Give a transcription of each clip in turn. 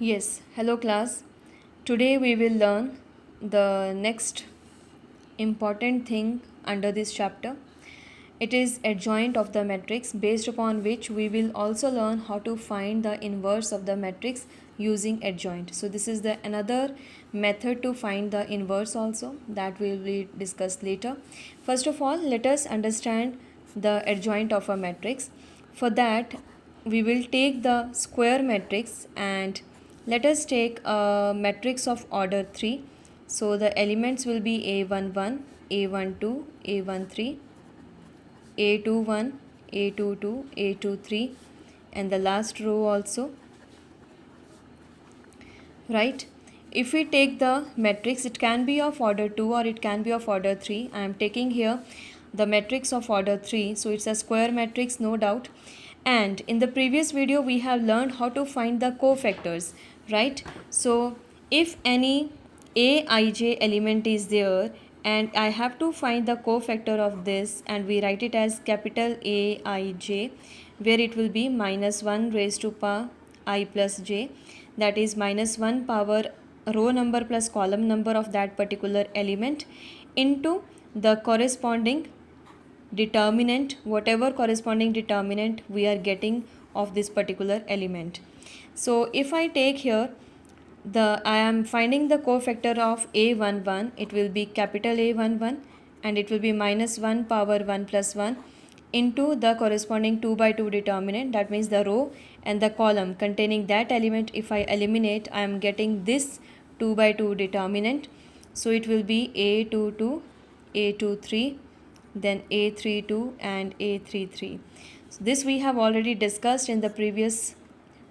Yes, hello class. Today we will learn the next important thing under this chapter. It is adjoint of the matrix, based upon which we will also learn how to find the inverse of the matrix using adjoint. So this is the another method to find the inverse also that will be discussed later. First of all, let us understand the adjoint of a matrix. For that, we will take the square matrix and let us take a matrix of order 3. So the elements will be A11, A12, A13, A21, A22, A23, and the last row also, right? If we take the matrix, it can be of order 2 or it can be of order 3. I am taking here the matrix of order 3, so it's a square matrix, no doubt. And in the previous video we have learned how to find the cofactors, right? So if any aij element is there and I have to find the cofactor of this, and we write it as capital Aij, where it will be minus 1 raised to power I plus j, that is minus 1 power row number plus column number of that particular element into the corresponding determinant, whatever corresponding determinant we are getting of this particular element. So if I take here I am finding the cofactor of A11, it will be capital A11 and it will be minus 1 power 1 plus 1 into the corresponding 2 by 2 determinant, that means the row and the column containing that element. If I eliminate, I am getting this 2 by 2 determinant. So it will be A22, A23, then A32 and A33. So this we have already discussed in the previous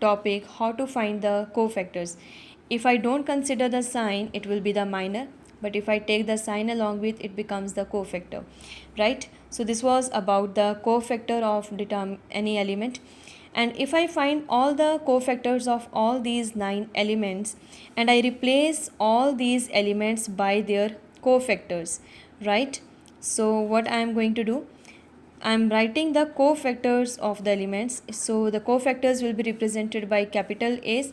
topic, how to find the cofactors. If I don't consider the sign, it will be the minor, but if I take the sign along with, it becomes the cofactor, right? So this was about the cofactor of any element. And if I find all the cofactors of all these 9 elements and I replace all these elements by their cofactors, right? So what I am going to do, I am writing the cofactors of the elements. So the cofactors will be represented by capital A's,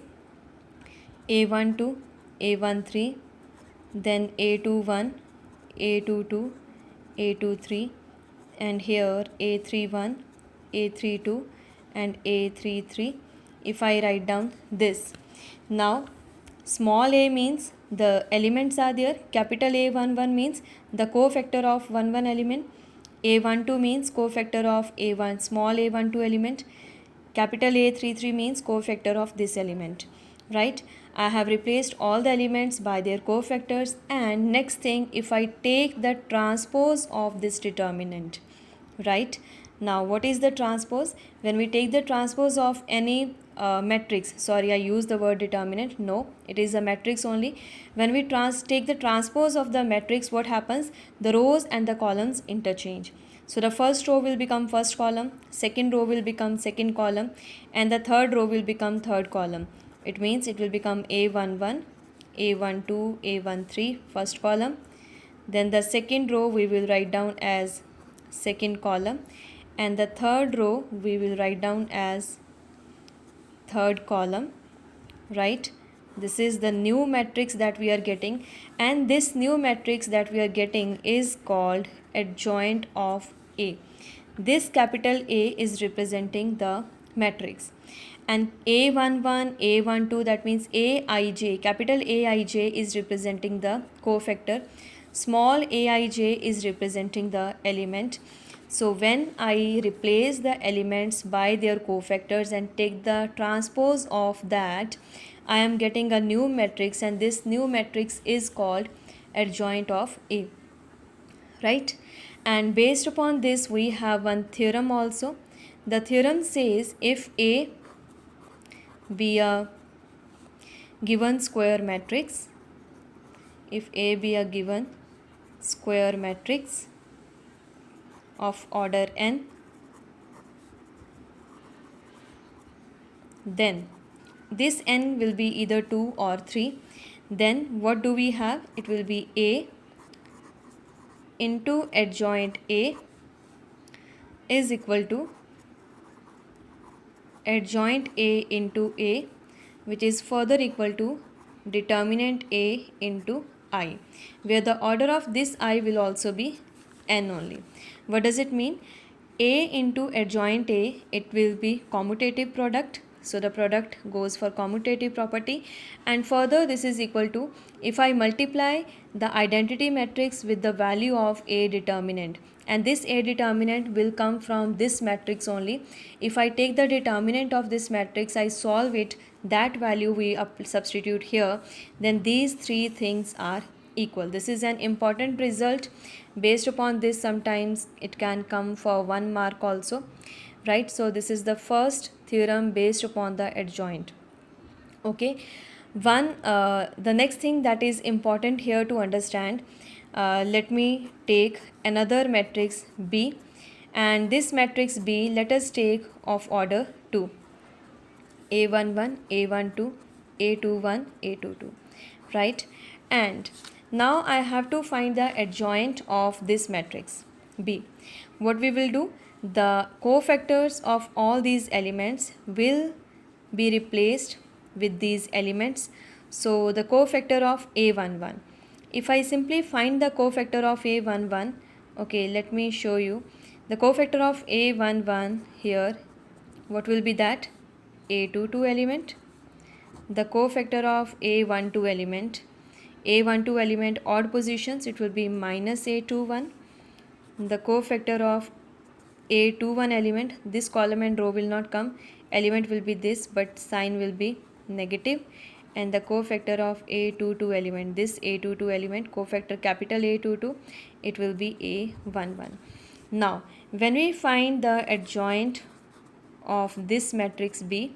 A12, A13, then A21, A22, A23, and here A31, A32 and A33. If I write down this, now small a means the elements are there, capital A11 means the cofactor of 1 element, A12 means cofactor of A1 small A12 element, capital A33 means cofactor of this element, right? I have replaced all the elements by their cofactors. And next thing, if I take the transpose of this determinant, right? Now what is the transpose? When we take the transpose of any matrix, sorry, I use the word determinant, no, it is a matrix only. When we take the transpose of the matrix, what happens? The rows and the columns interchange. So the first row will become first column, second row will become second column, and the third row will become third column. It means it will become A11, A12, A13 first column. Then the second row we will write down as second column, and the third row we will write down as third column, right? This is the new matrix that we are getting, and this new matrix that we are getting is called adjoint of A. This capital A is representing the matrix, and A11, A12, that means Aij, capital Aij is representing the cofactor, small aij is representing the element. So when I replace the elements by their cofactors and take the transpose of that, I am getting a new matrix, and this new matrix is called adjoint of A, right? And based upon this, we have one theorem also. The theorem says if A be a given square matrix, if A be a given square matrix of order n, then this n will be either 2 or 3. Then what do we have? It will be A into adjoint A is equal to adjoint A into A, which is further equal to determinant A into I, where the order of this I will also be n only. What does it mean? A into adjoint A, it will be commutative product. So the product goes for commutative property, and further this is equal to, if I multiply the identity matrix with the value of A determinant, and this A determinant will come from this matrix only. If I take the determinant of this matrix, I solve it, that value we substitute here, then these three things are equal. This is an important result. Based upon this, sometimes it can come for 1 mark also, right? So this is the first theorem based upon the adjoint. Okay, the next thing that is important here to understand, let me take another matrix B, and this matrix B let us take of order 2, A11, A12, A21, A22, right? And now I have to find the adjoint of this matrix B. What we will do, the cofactors of all these elements will be replaced with these elements. So the cofactor of A11, if I simply find the cofactor of A11, okay, let me show you the cofactor of A11 here. What will be that? A22 element. The cofactor of A12 element, A12 element odd positions, it will be minus A21. The cofactor of A21 element, this column and row will not come, element will be this, but sign will be negative. And the cofactor of A22 element, this A22 element, cofactor capital A22, it will be A11. Now when we find the adjoint of this matrix B,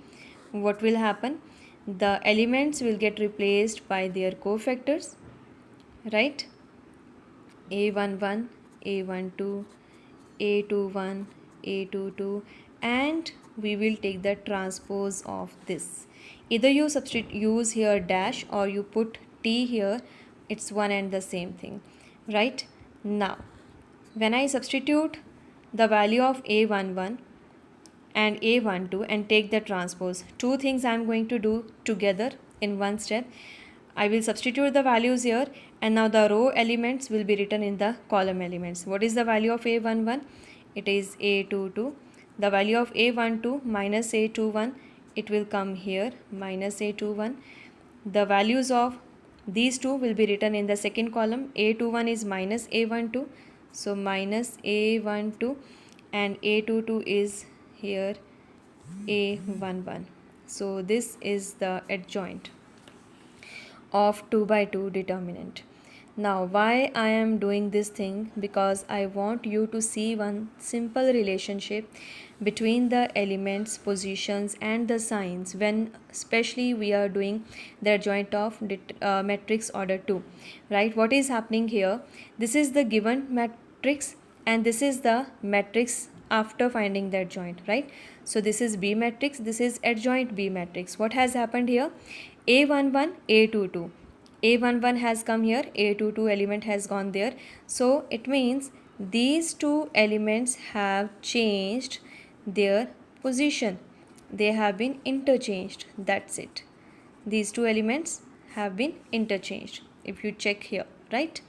what will happen? The elements will get replaced by their cofactors, right? A11, A12, A21, A22, and we will take the transpose of this. Either you use here dash or you put T here, it's one and the same thing, right? Now when I substitute the value of A11 and A12 and take the transpose, two things I am going to do together in one step. I will substitute the values here, and now the row elements will be written in the column elements. What is the value of A11? It is A22. The value of A12 minus A21, it will come here, minus A21. The values of these two will be written in the second column. A21 is minus A12, so minus A12, and A22 is here A11. So this is the adjoint of 2 by 2 determinant. Now why I am doing this thing? Because I want you to see one simple relationship between the elements, positions and the signs when especially we are doing the adjoint of matrix order 2, right? What is happening here? This is the given matrix and this is the matrix after finding the adjoint, right? So this is B matrix, this is adjoint B matrix. What has happened here? A11, A22. A11 has come here, A22 element has gone there. So it means these two elements have changed their position. They have been interchanged. That's it. These two elements have been interchanged. If you check here, right?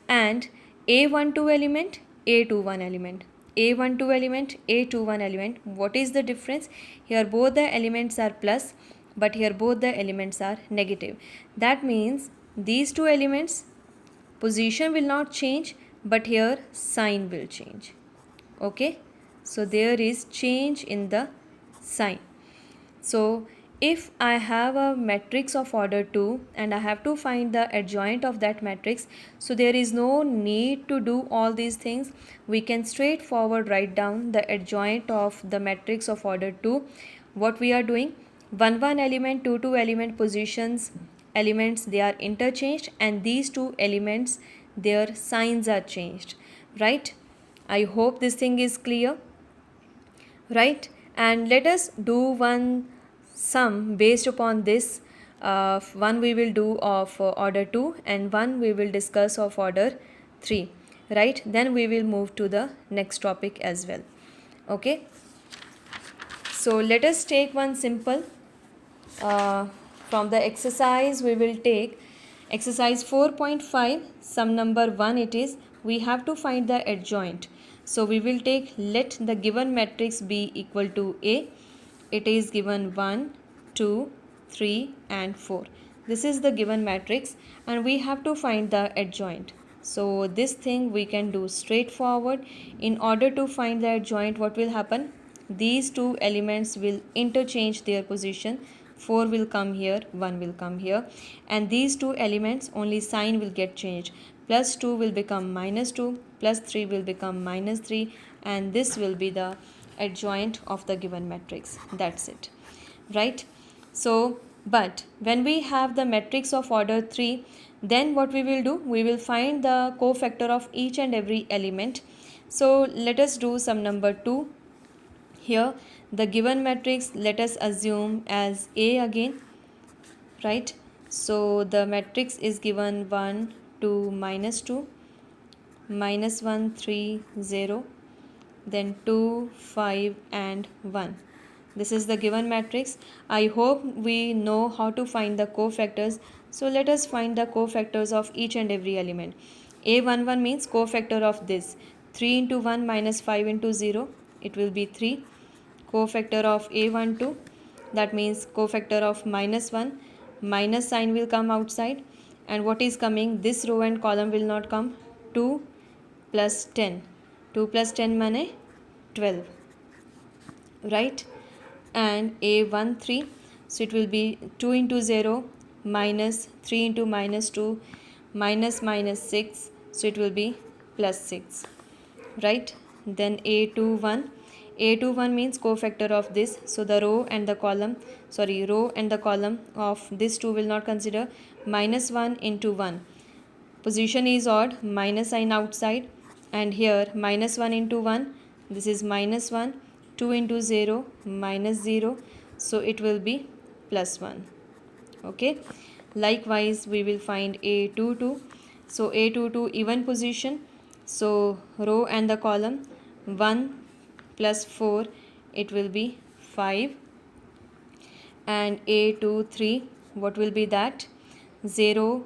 And A12 element, A21 element. A12 element, A21 element. What is the difference? Here both the elements are plus, but here both the elements are negative. That means these two elements position will not change, but here sign will change. Okay, so there is change in the sign. So if I have a matrix of order 2 and I have to find the adjoint of that matrix, so there is no need to do all these things. We can straightforward write down the adjoint of the matrix of order 2. What we are doing, 1 1 element, 2 2 element positions, elements, they are interchanged, and these two elements, their signs are changed, right? I hope this thing is clear, right? And let us do one sum based upon this. One we will do of order 2 and one we will discuss of order 3, right? Then we will move to the next topic as well. Okay, so let us take one simple uh, from the exercise we will take exercise 4.5, sum number 1 it is. We have to find the adjoint. So we will take, let the given matrix be equal to A. It is given 1, 2, 3 and 4. This is the given matrix and we have to find the adjoint. So this thing we can do straightforward. In order to find the adjoint, what will happen? These two elements will interchange their position. 4 will come here, 1 will come here, and these two elements only sign will get changed. Plus 2 will become minus 2, plus 3 will become minus 3, and this will be the adjoint of the given matrix. That's it, right? So but when we have the matrix of order 3, then what we will do? We will find the cofactor of each and every element. So let us do sum number 2. Here the given matrix, let us assume as A again, right? So the matrix is given 1, 2, minus 2, minus 1, 3, 0, then 2, 5 and 1. This is the given matrix. I hope we know how to find the cofactors. So let us find the cofactors of each and every element. A11 means cofactor of this. 3 into 1 minus 5 into 0. It will be 3. Cofactor of A12. That means cofactor of minus 1. Minus sign will come outside. And what is coming? This row and column will not come. 2 plus 10. 2 plus 10 mane 12. Right? And A13, so it will be 2 into 0 minus 3 into minus 2 minus minus 6, so it will be plus 6, right? Then A21 means cofactor of this, so the row and the column of this 2 will not consider. Minus 1 into 1, position is odd, minus sign outside, and here minus 1 into 1, this is minus 1. 2 into 0 minus 0, so it will be plus 1. Okay, likewise we will find A22. So A22 even position, so row and the column 1 plus 4, it will be 5. And A23, what will be that? 0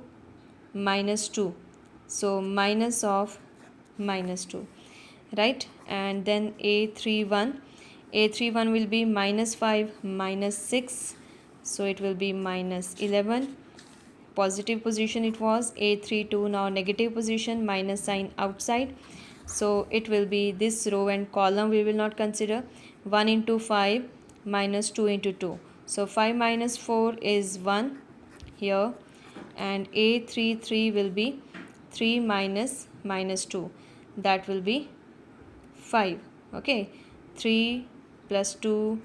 minus 2, so minus of minus 2, right? And then A31 will be minus 5 minus 6, so it will be minus 11. Positive position it was. A32 now negative position, minus sign outside, so it will be this row and column we will not consider. 1 into 5 minus 2 into 2, so 5 minus 4 is 1 here. And A33 will be 3 minus minus 2, that will be 5. Okay, 3 plus 2,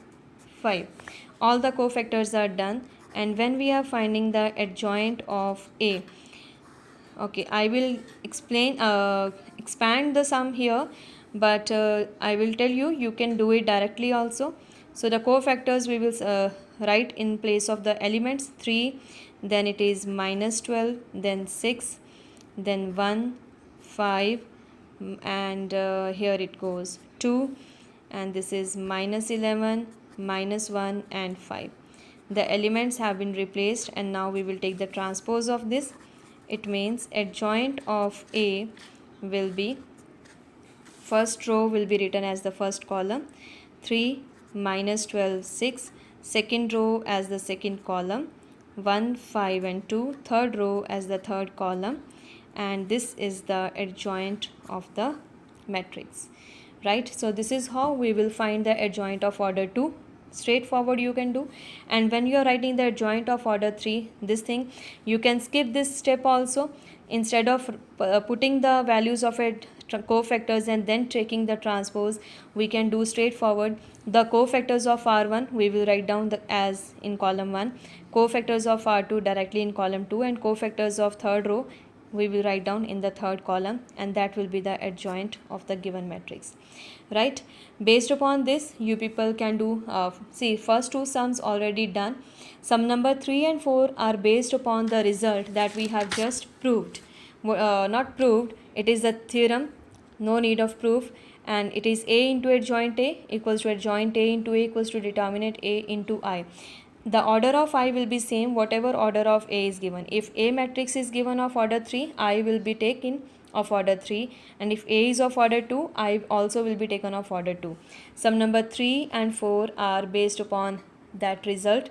5. All the cofactors are done. And when we are finding the adjoint of A, okay, I will expand the sum here, but I will tell you can do it directly also. So the cofactors we will write in place of the elements. 3, then it is minus 12, then 6, then 1, 5, and here it goes 2, and this is minus 11, minus 1 and 5. The elements have been replaced, and now we will take the transpose of this. It means adjoint of A will be, first row will be written as the first column, 3 minus 12, 6, second row as the second column, 1, 5 and 2, third row as the third column, and this is the adjoint of the matrix, right? So this is how we will find the adjoint of order 2. Straightforward you can do. And when you are writing the adjoint of order 3, this thing you can skip this step also. Instead of putting the values of it cofactors and then taking the transpose, we can do straightforward. The cofactors of R1 we will write down as in column 1, cofactors of R2 directly in column 2, and cofactors of third row we will write down in the third column, and that will be the adjoint of the given matrix, right? Based upon this, you people can do see, first two sums already done. Sum number 3 and 4 are based upon the result that we have just proved. Not proved, it is a theorem, no need of proof, and it is A into adjoint A equals to adjoint A into A equals to determinant A into I. the order of I will be same whatever order of A is given. If A matrix is given of order 3, I will be taken of order 3, and if A is of order 2, I also will be taken of order 2. Sum number 3 and 4 are based upon that result.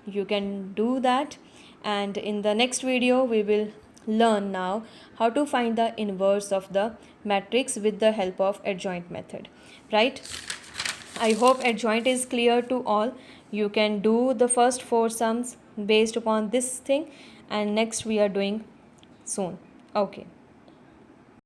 You can do that, and in the next video we will learn now how to find the inverse of the matrix with the help of adjoint method, right? I hope adjoint is clear to all. You can do the first 4 sums based upon this thing, and next we are doing soon. Okay.